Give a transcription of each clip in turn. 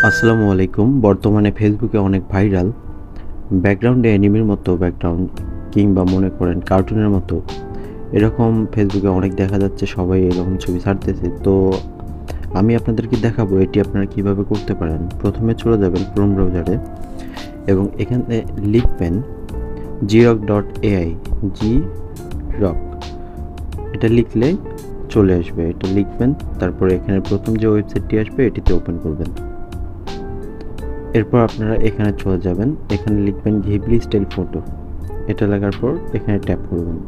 আসসালামু আলাইকুম। বর্তমানে ফেসবুকে অনেক ভাইরাল ব্যাকগ্রাউন্ডে অ্যানিমের মতো ব্যাকগ্রাউন্ড কিংবা মনে করেন কার্টুনের মতো এরকম ফেসবুকে অনেক দেখা যাচ্ছে, সবাই এরকম ছবি ছাড়তেছে। তো আমি আপনাদেরকে দেখাবো এটি আপনারা কিভাবে করতে পারেন। প্রথমে চলে যাবেন ক্রোম ব্রাউজারে এবং এখানে লিখবেন grok.ai। জি রক, এটা লিখলে চলে আসবে, এটা লিখবেন। তারপরে এখানে প্রথম যে ওয়েবসাইটটি আসবে এটিতে ওপেন করবেন। এরপর আপনারা এখানে চলে যাবেন, এখানে লিখবেন ঘিবলি স্টাইল ফটো। এটা লেখার পর এখানে ট্যাপ করবেন।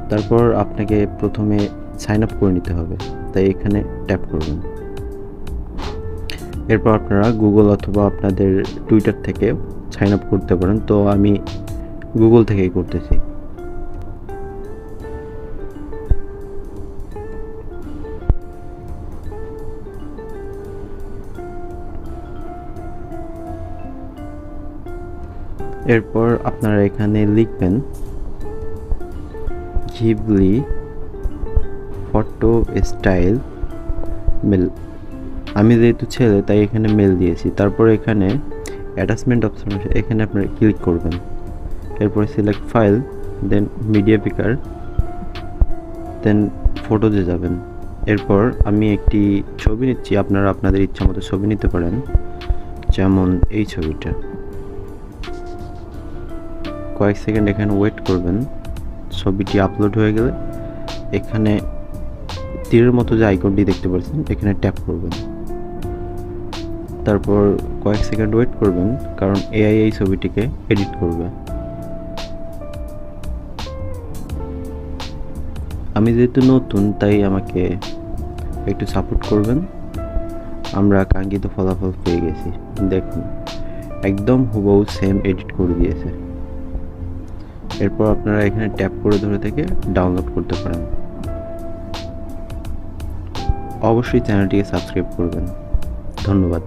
তারপর আপনাকে প্রথমে সাইন আপ করে নিতে হবে, তাই এখানে ট্যাপ করবেন। এরপর আপনারা গুগল অথবা আপনাদের টুইটার থেকে সাইন আপ করতে পারেন, তো আমি গুগল থেকেই করতেছি। এরপর আপনারা এখানে লিখবেন ঘিবলি ফটো স্টাইল মেল। আমি যেহেতু ছেলে তাই এখানে মেল দিয়েছি। তারপর এখানে অ্যাটাচমেন্ট অপশন আছে, এখানে আপনারা ক্লিক করবেন। এরপরে সিলেক্ট ফাইল, দেন মিডিয়া পিকার, দেন ফটোতে যাবেন। এরপর আমি একটি ছবি নিচ্ছি, আপনারা আপনাদের ইচ্ছা মতো ছবি নিতে পারেন, যেমন এই ছবিটা। কয়েক সেকেন্ড এখানে ওয়েট করবেন। ছবিটি আপলোড হয়ে গেলে এখানে তীরের মতো যে আইকনটি দেখতে পাচ্ছেন এখানে ট্যাপ করবেন। তারপর কয়েক সেকেন্ড ওয়েট করবেন, কারণ এআই এই ছবিটিকে এডিট করবে। আমি যেহেতু নতুন তাই আমাকে একটু সাপোর্ট করবেন। আমরা কাঙ্ক্ষিত ফলাফল পেয়ে গেছি, দেখুন একদম হুবহু সেম এডিট করে দিয়েছে। এরপর আপনারা এখানে ট্যাপ করে ধরে থেকে ডাউনলোড করতে পারেন। অবশ্যই চ্যানেলটিকে সাবস্ক্রাইব করবেন। ধন্যবাদ।